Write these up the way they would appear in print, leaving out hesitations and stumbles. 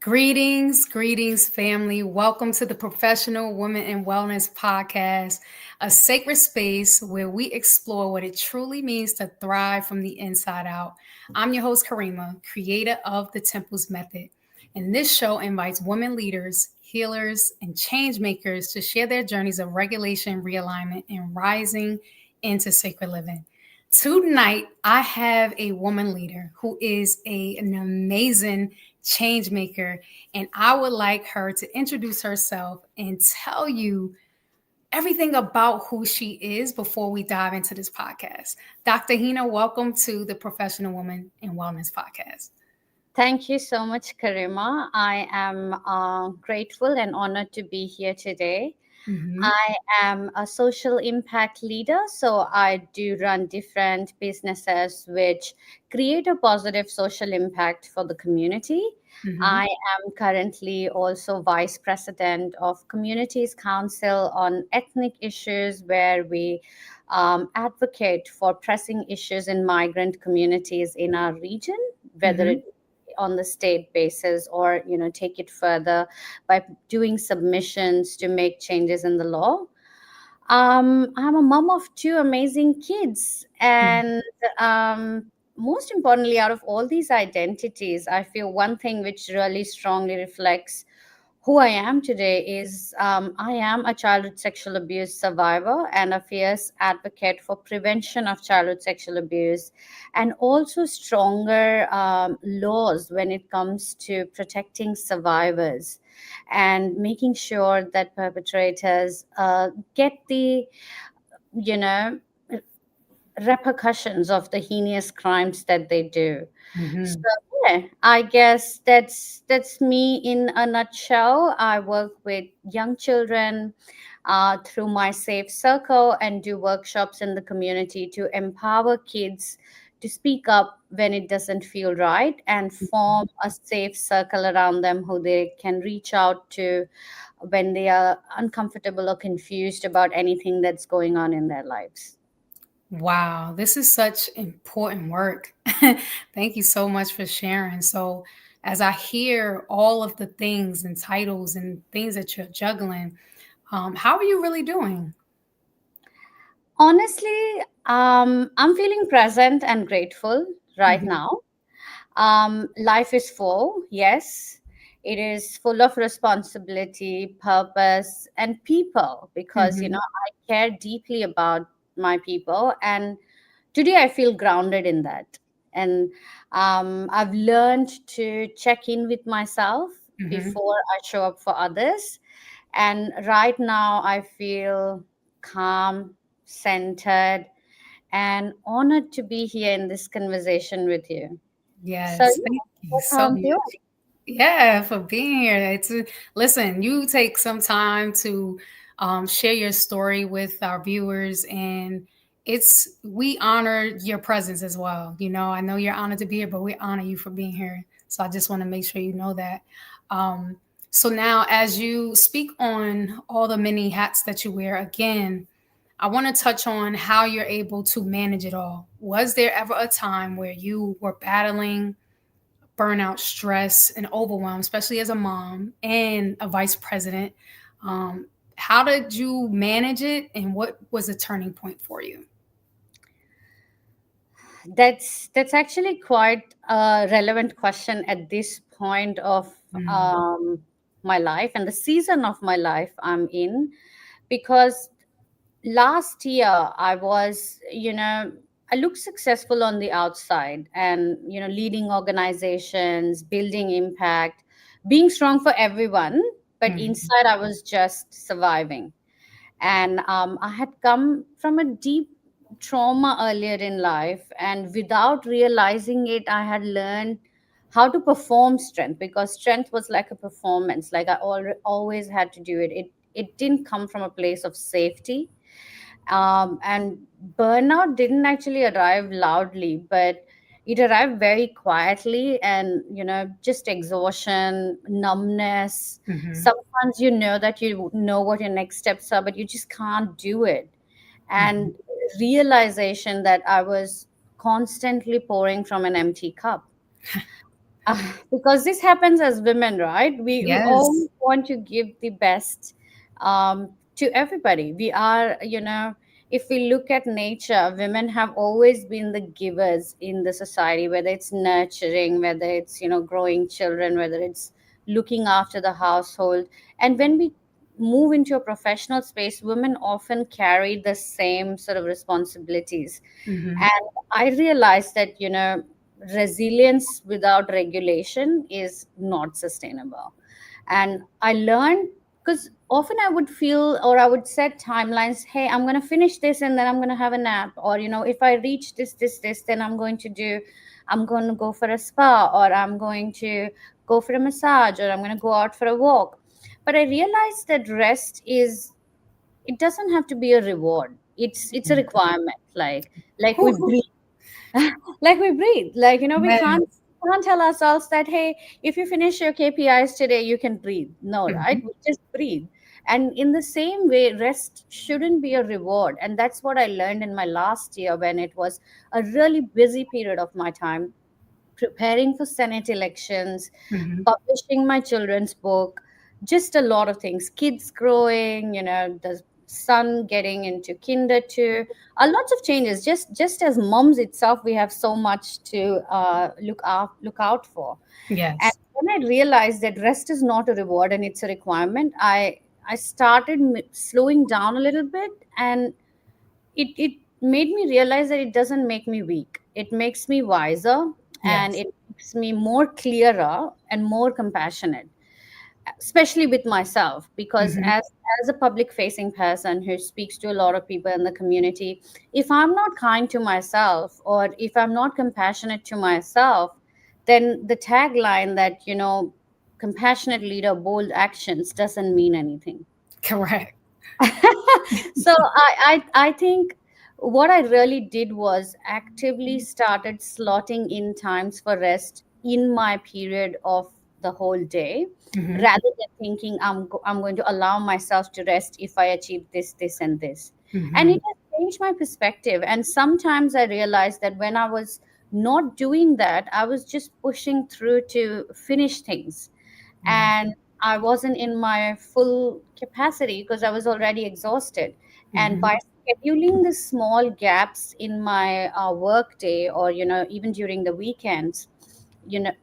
Greetings, family. Welcome to the Professional Women in Wellness Podcast, a sacred space where we explore what it truly means to thrive from the inside out. I'm your host, Karima, creator of the Temples Method. And this show invites women leaders, healers, and change makers to share their journeys of regulation, realignment, and rising into sacred living. Tonight, I have a woman leader who is an amazing change maker, and I would like her to introduce herself and tell you everything about who she is before we dive into this podcast. Dr. Hina, welcome to the Professional Woman in Wellness Podcast. Thank you so much, Karima. I am grateful and honored to be here today. Mm-hmm. I am a social impact leader, so I do run different businesses which create a positive social impact for the community. Mm-hmm. I am currently also vice president of Communities Council on ethnic issues, where we advocate for pressing issues in migrant communities in our region, whether Mm-hmm. it on the state basis or take it further by doing submissions to make changes in the law. I'm a mom of two amazing kids, and most importantly, out of all these identities, I feel one thing which really strongly reflects who I am today is I am a childhood sexual abuse survivor and a fierce advocate for prevention of childhood sexual abuse, and also stronger laws when it comes to protecting survivors and making sure that perpetrators get the you know repercussions of the heinous crimes that they do. So Mm-hmm. yeah, I guess that's me in a nutshell. I work with young children through my safe circle and do workshops in the community to empower kids to speak up when it doesn't feel right and form a safe circle around them who they can reach out to when they are uncomfortable or confused about anything that's going on in their lives. Wow, this is such important work. Thank you so much for sharing. So, as I hear all of the things and titles and things that you're juggling, how are you really doing? Honestly, I'm feeling present and grateful right Mm-hmm. now. Life is full, yes. It is full of responsibility, purpose, and people because, Mm-hmm. I care deeply about my people. And today I feel grounded in that. And I've learned to check in with myself Mm-hmm. before I show up for others. And right now I feel calm, centered, and honored to be here in this conversation with you. So, Yes, yeah, thank you that's how so I'm much. feeling. Yeah, for being here. Listen, you take some time to share your story with our viewers, and we honor your presence as well. I know you're honored to be here, but we honor you for being here. So I just want to make sure you know that. Um, so now, as you speak on all the many hats that you wear, again, I want to touch on how you're able to manage it all. Was there ever a time where you were battling burnout, stress, and overwhelm, especially as a mom and a vice president? Um, how did you manage it, and what was a turning point for you? That's actually quite a relevant question at this point of Mm, um, my life and the season of my life I'm in, because last year I looked successful on the outside and leading organizations, building impact, being strong for everyone, but mm, inside I was just surviving. And I had come from a deep trauma earlier in life, and without realizing it I had learned how to perform strength, because strength was like a performance, like always had to do it. It didn't come from a place of safety. And burnout didn't actually arrive loudly, but it arrived very quietly, and just exhaustion, numbness. mhm, Sometimes that you know what your next steps are, but you just can't do it. mhm. And realization that I was constantly pouring from an empty cup. Because this happens as women, right? We Yes. always want to give the best to everybody. We are, if we look at nature, women have always been the givers in the society, whether it's nurturing, whether it's, growing children, whether it's looking after the household. And when we move into a professional space, women often carry the same sort of responsibilities. Mm-hmm. And I realized that, resilience without regulation is not sustainable. And I learned, because often I would feel, or I would set timelines, hey, I'm going to finish this and then I'm going to have a nap. Or, if I reach this, then I'm going to go for a spa, or I'm going to go for a massage, or I'm going to go out for a walk. But I realized that rest is, it doesn't have to be a reward. It's a requirement. Like we Whew. breathe. Like we breathe. Like, we Man. can't tell ourselves that, hey, if you finish your KPIs today, you can breathe. No, right? Mhm. We just breathe. And in the same way, rest shouldn't be a reward. And that's what I learned in my last year, when it was a really busy period of my time, preparing for Senate elections, Mhm. publishing my children's book, just a lot of things. Kids growing, the son getting into kinder too, a lots of changes. Just as moms itself, we have so much to look out for. And Yes. when I realized that rest is not a reward and it's a requirement, I started slowing down a little bit, and it made me realize that it doesn't make me weak. It makes me wiser, and Yes. it makes me more clearer and more compassionate, especially with myself. Because Mhm. as a public facing person who speaks to a lot of people in the community, if I'm not kind to myself, or if I'm not compassionate to myself, then the tagline that, compassionate leader, bold actions, doesn't mean anything. Correct. So I think what I really did was actively started slotting in times for rest in my period of the whole day, Mhm. rather than thinking I'm going to allow myself to rest if I achieve this and this. And Mhm. it has changed my perspective. And sometimes I realized that when I was not doing that, I was just pushing through to finish things, Yeah. and I wasn't in my full capacity because I was already exhausted. And Mhm. by scheduling the small gaps in my work day, or even during the weekends,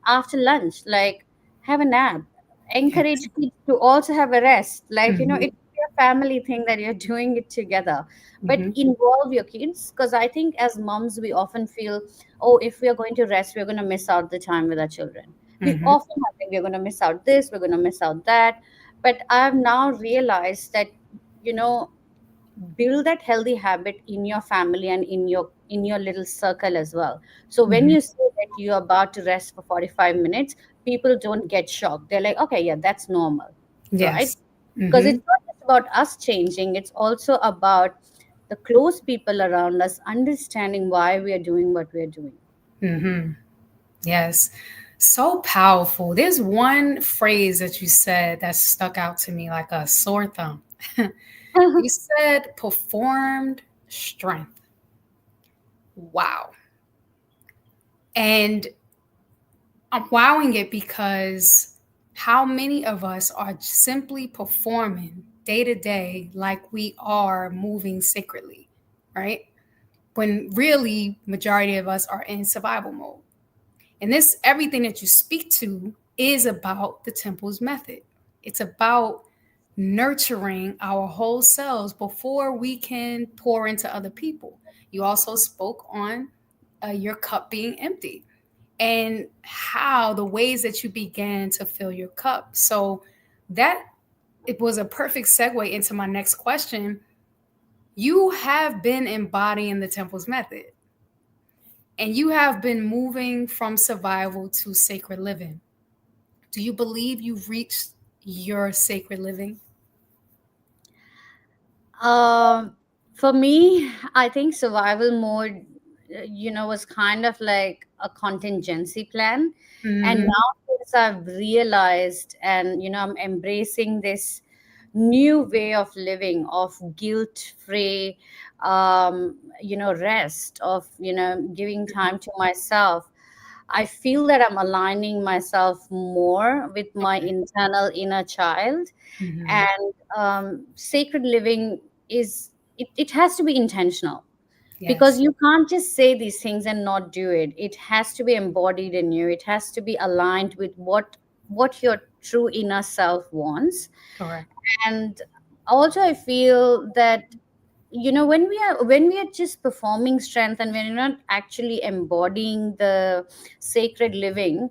after lunch, like, have a nap, Yes. encourage kids to also have a rest, like, Mhm. it's a family thing that you're doing it together. But Mhm. involve your kids, because I think as moms we often feel, oh, if we are going to rest, we're going to miss out the time with our children. We Mhm. often have, think we're going to miss out this, we're going to miss out that. But I've now realized that, you know build that healthy habit in your family and in your little circle as well. So when Mhm. you say that you're about to rest for 45 minutes, people don't get shocked. They're like, okay, yeah, that's normal, right? Yes. Because it's Mhm. not just about us changing, it's also about the close people around us understanding why we are doing what we are doing. Mhm. Yes. So powerful. There's one phrase that you said that stuck out to me like a sore thumb. You said performed strength. Wow. And I'm wowing it because how many of us are simply performing day to day like we are moving secretly, right? When really majority of us are in survival mode. And this everything that you speak to is about the temple's method. It's about nurturing our whole selves before we can pour into other people. You also spoke on your cup being empty and how the ways that you began to fill your cup. So that it was a perfect segue into my next question. You have been embodying the temple's method and you have been moving from survival to sacred living. Do you believe you've reached your sacred living? Um, for me, I think survival mode, was kind of like a contingency plan. And Mm-hmm. now, since I've realized, and I'm embracing this new way of living, of guilt-free, rest, of giving time to myself. I feel that I'm aligning myself more with my internal inner child. Hmm. And sacred living it has to be intentional, because Yes. you can't just say these things and not do it. It has to be embodied in you. It has to be aligned with what your true inner self wants. Correct. And also I feel that, when we are just performing strength and when you're not actually embodying the sacred living,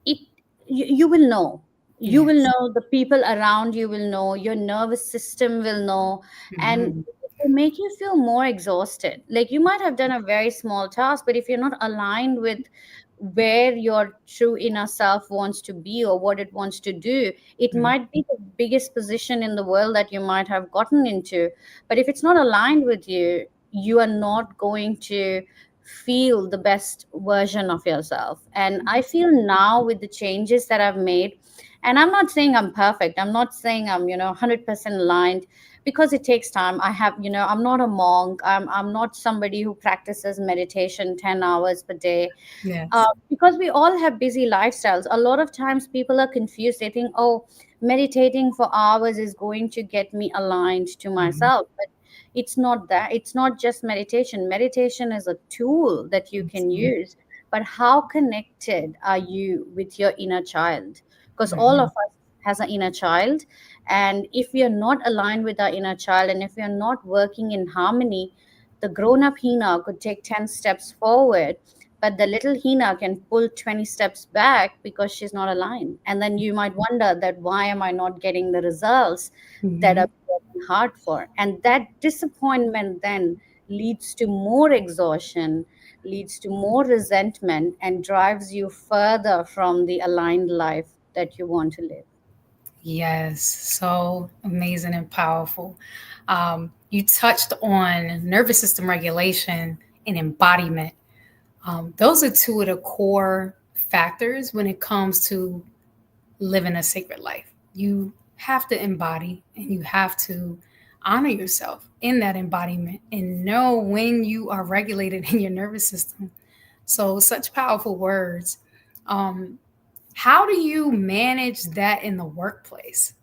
it you will know. You will Yes. know, the people around you will know, your nervous system will know. And Hmm. it will make you feel more exhausted. Like, you might have done a very small task, but if you're not aligned with where your true inner self wants to be or what it wants to do, it might be the biggest position in the world that you might have gotten into. But if it's not aligned with you, you are not going to feel the best version of yourself. And I feel now, with the changes that I've made, and I'm not saying I'm perfect, I'm not saying I'm 100% aligned, because it takes time. I'm not a monk, I'm not somebody who practices meditation 10 hours per day. Yes. Because we all have busy lifestyles. A lot of times people are confused. They think, oh, meditating for hours is going to get me aligned to Hmm. myself. But it's not that. It's not just meditation. Meditation is a tool that you can Absolutely. use. But how connected are you with your inner child? Because all of Hmm. us has an inner child. And if we are not aligned with our inner child, and if we are not working in harmony, the grown up Hina could take 10 steps forward, but the little Hina can pull 20 steps back because she's not aligned. And then you might wonder that, why am I not getting the results that Hmm. I've working hard for? And that disappointment then leads to more exhaustion, leads to more resentment, and drives you further from the aligned life that you want to live. Yes, so amazing and powerful. You touched on nervous system regulation and embodiment. Those are two of the core factors when it comes to living a sacred life. You have to embody and you have to honor yourself in that embodiment and know when you are regulated in your nervous system. So, such powerful words. Um, how do you manage that in the workplace?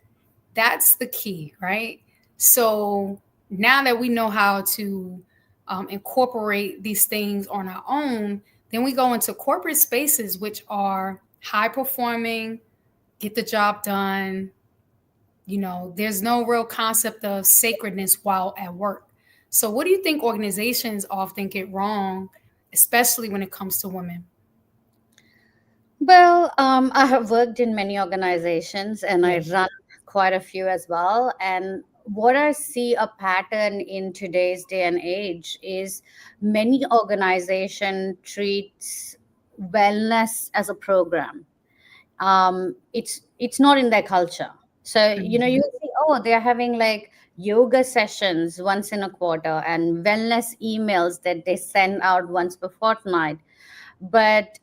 That's the key, right? So now that we know how to incorporate these things on our own, then we go into corporate spaces, which are high performing, get the job done. There's no real concept of sacredness while at work. So, what do you think organizations often get wrong, especially when it comes to women? Well, I have worked in many organizations and I Yeah. run quite a few as well. And what I see a pattern in today's day and age is, many organization treats wellness as a program. It's not in their culture. So you Mhm. see, oh, they're having like yoga sessions once in a quarter and wellness emails that they send out once per fortnight. But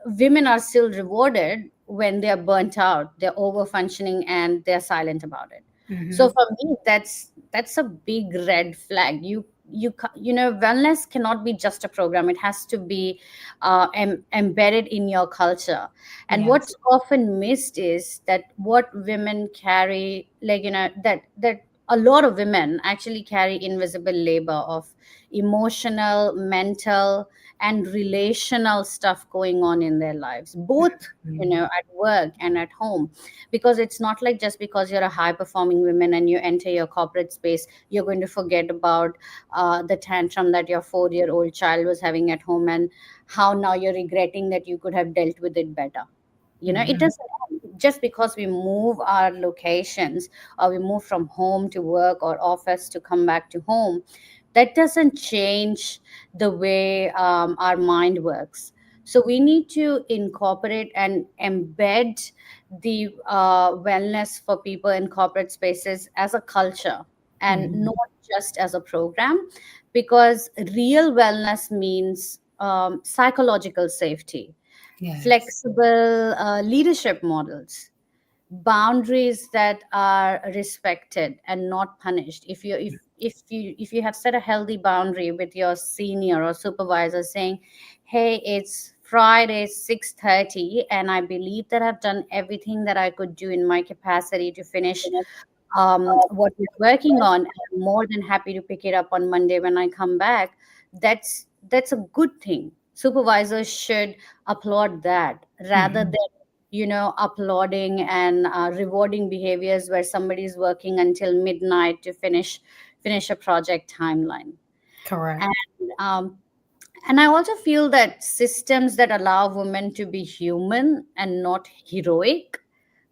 women are still rewarded when they're burnt out, they're over functioning, and they're silent about it. So Mhm. for me, that's a big red flag. Wellness cannot be just a program. It has to be embedded in your culture. And Yes. what's often missed is that what women carry, like, that a lot of women actually carry invisible labor of emotional, mental, and relational stuff going on in their lives, both Mhm. at work and at home. Because it's not like, just because you're a high performing woman and you enter your corporate space, you're going to forget about the tantrum that your 4-year-old child was having at home, and how now you're regretting that you could have dealt with it better. It Mhm. doesn't just because we move our locations, or we move from home to work or office to come back to home, that doesn't change the way our mind works. So we need to incorporate and embed the wellness for people in corporate spaces as a culture, and Mhm. not just as a program. Because real wellness means psychological safety, Yes. flexible leadership models, boundaries that are respected and not punished. If you have set a healthy boundary with your senior or supervisor, saying, hey, it's Friday 6:30, and I believe that I've done everything that I could do in my capacity to finish what we're working on. I'm more than happy to pick it up on Monday when I come back. That's a good thing. Supervisors should applaud that rather Mhm. than applauding and rewarding behaviors where somebody is working until midnight to finish a project timeline. Correct. And I also feel that systems that allow women to be human and not heroic,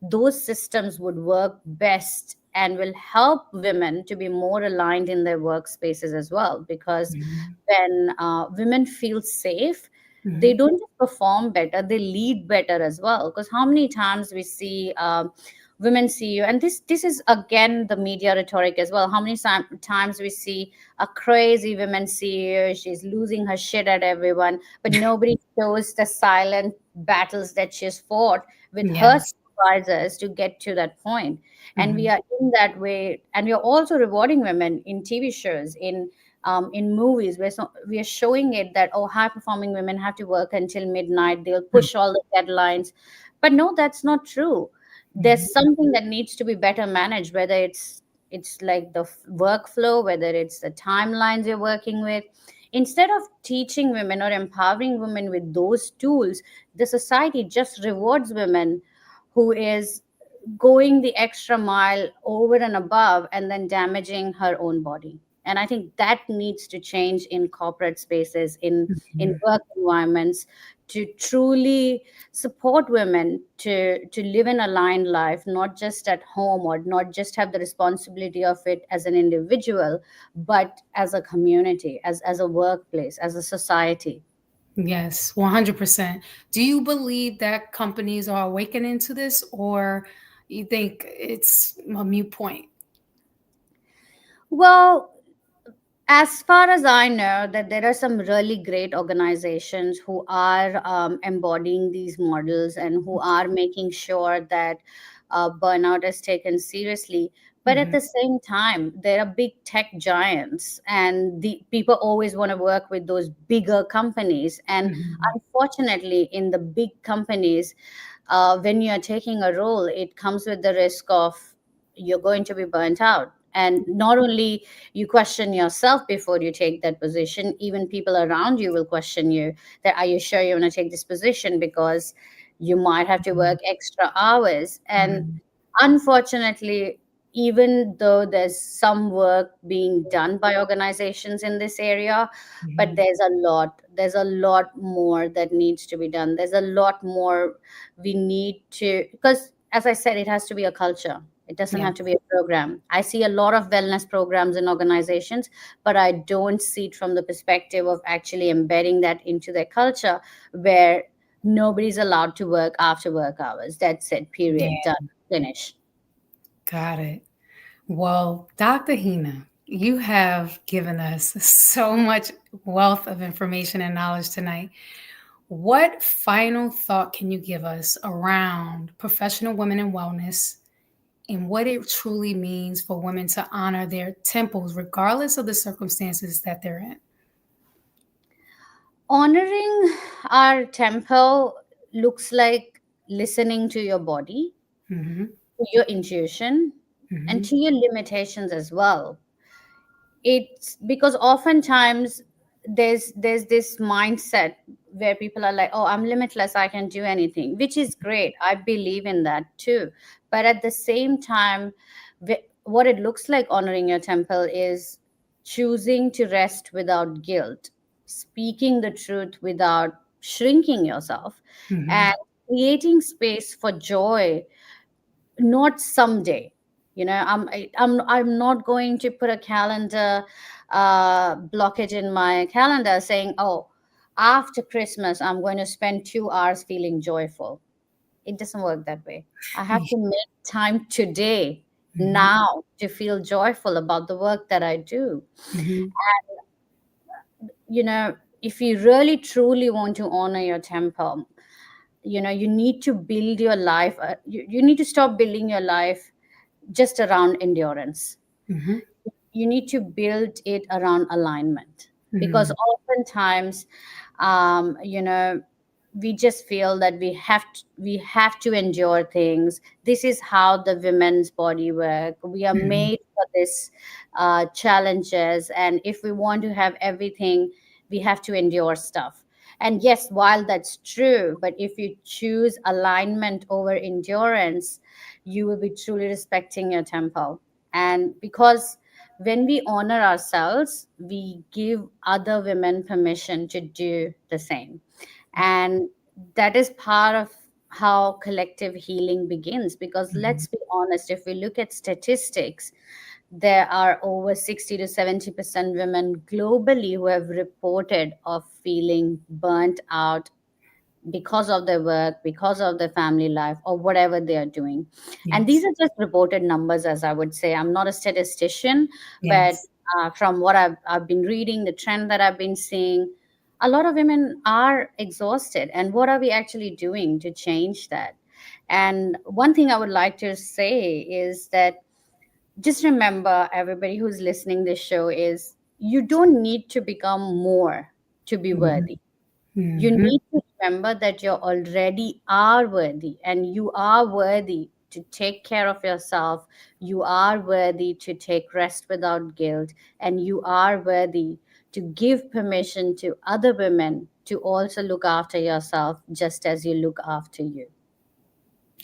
those systems would work best and will help women to be more aligned in their workspaces as well. Because Mhm. when women feel safe, they Mhm. don't just perform better, they lead better as well. Because how many times we see women CEO, and this is again the media rhetoric as well. How many times we see a crazy woman CEO, she's losing her shit at everyone, but nobody shows the silent battles that she's fought with her Yes. supervisors to get to that point. And we Mhm. are in that way, and we are also rewarding women in TV shows, in movies where we are showing it that, oh, high performing women have to work until midnight, they'll Mhm. push all the deadlines. But no, that's not true. Mhm. There's something that needs to be better managed, whether it's like the workflow, whether it's the timelines you're working with. Instead of teaching women or empowering women with those tools, the society just rewards women who is going the extra mile over and above and then damaging her own body. And I think that needs to change in corporate spaces, in Mhm. work environments, to truly support women to live an aligned life, not just at home or not just have the responsibility of it as an individual, but as a community, as a workplace, as a society. Yes, 100%. Do you believe that companies are awakening to this, or you think it's a mute point? Well, as far as I know, that there are some really great organizations who are embodying these models and who are making sure that burnout is taken seriously. But at Mhm. the same time, there are big tech giants, and the people always want to work with those bigger companies. And Mhm. unfortunately, in the big companies, when you're taking a role, it comes with the risk of you're going to be burnt out. And not only you question yourself before you take that position, even people around you will question you, that are you sure you want to take this position, because you might have to work extra hours. And Mhm. unfortunately, even though there's some work being done by organizations in this area, but Mhm. there's a lot more that needs to be done. There's a lot more we need to, because as I said, it has to be a culture. It doesn't have to be Yes. a program. I see a lot of wellness programs in organizations, but I don't see it from the perspective of actually embedding that into their culture, where nobody's allowed to work after work hours. That's it, period, Yeah. done, finish. Got it. Well, Dr. Hina, you have given us so much wealth of information and knowledge tonight. What final thought can you give us around professional women in wellness and what it truly means for women to honor their temples, regardless of the circumstances that they're in? Honoring our temple looks like listening to your body, Hmm. to your intuition, and Hmm. to your limitations as well. It's because oftentimes there's this mindset where people are like, oh, I'm limitless, I can do anything, which is great. I believe in that too. But at the same time, what it looks like honoring your temple is choosing to rest without guilt, speaking the truth without shrinking yourself, Hmm. and creating space for joy, not someday. I'm not going to put a calendar blockage in my calendar saying, oh, after Christmas I'm going to spend 2 hours feeling joyful. It doesn't work that way. I have to make time today, Hmm. now, to feel joyful about the work that I do. Hmm. If you really truly want to honor your temple, you need to build your life, you need to stop building your life just around endurance. Hmm. You need to build it around alignment, because Hmm. oftentimes, um, you know we just feel that we have to endure things. This is how the women's body work. We are Mhm. made for this challenges, and if we want to have everything, we have to endure stuff. And yes, while that's true, but if you choose alignment over endurance, you will be truly respecting your tempo. And because when we honor ourselves, we give other women permission to do the same. And that is part of how collective healing begins. Because Mhm. let's be honest, if we look at statistics, there are over 60 to 70% women globally who have reported of feeling burnt out because of their work, because of their family life, or whatever they are doing. And these Yes. are just reported numbers, as I would say. I'm not a statistician, but Yes. from what I've been reading, the trend that I've been seeing, a lot of women are exhausted. And what are we actually doing to change that? And one thing I would like to say is that just remember, everybody who's listening this show, is you don't need to become more to be Mhm. worthy. You Mhm. need to remember that you already are worthy, and you are worthy to take care of yourself. You are worthy to take rest without guilt, and you are worthy to give permission to other women to also look after yourself just as you look after you.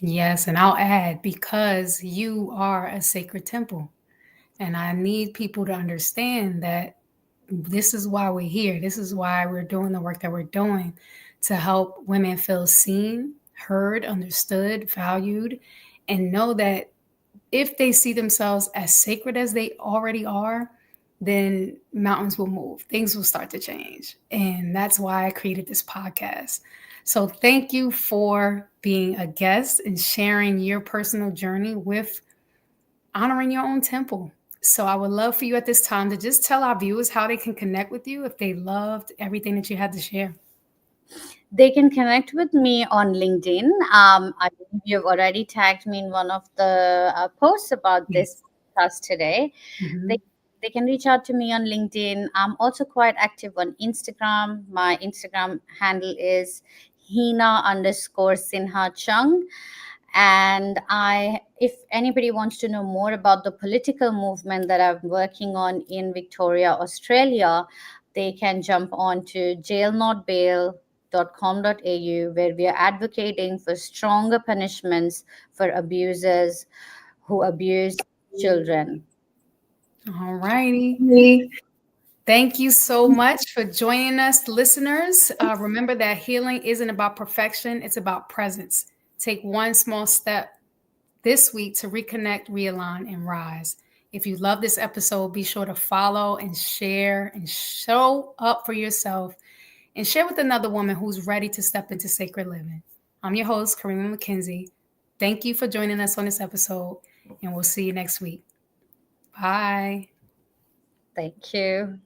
Yes, and I'll add, because you are a sacred temple. And I need people to understand that this is why we're here. This is why we're doing the work that we're doing, to help women feel seen, heard, understood, valued, and know that if they see themselves as sacred as they already are, then mountains will move, things will start to change. And that's why I created this podcast. So thank you for being a guest and sharing your personal journey with honoring your own temple. So I would love for you at this time to just tell our viewers how they can connect with you if they loved everything that you had to share. They can connect with me on LinkedIn. I believe you've already tagged me in one of the posts about this Yes. podcast today. Hmm. They can reach out to me on LinkedIn. I'm also quite active on Instagram. My Instagram handle is Hina underscore Sinha Chung. And if anybody wants to know more about the political movement that I'm working on in Victoria, Australia, they can jump on to jailnotbail.com.au, where we are advocating for stronger punishments for abusers who abuse children. All righty. Thank you so much for joining us, listeners. Remember that healing isn't about perfection, it's about presence. Take one small step this week to reconnect, realign, and rise. If you love this episode, be sure to follow and share and show up for yourself and share with another woman who's ready to step into sacred living. I'm your host, Karima McKenzie. Thank you for joining us on this episode, and we'll see you next week. Bye. Thank you.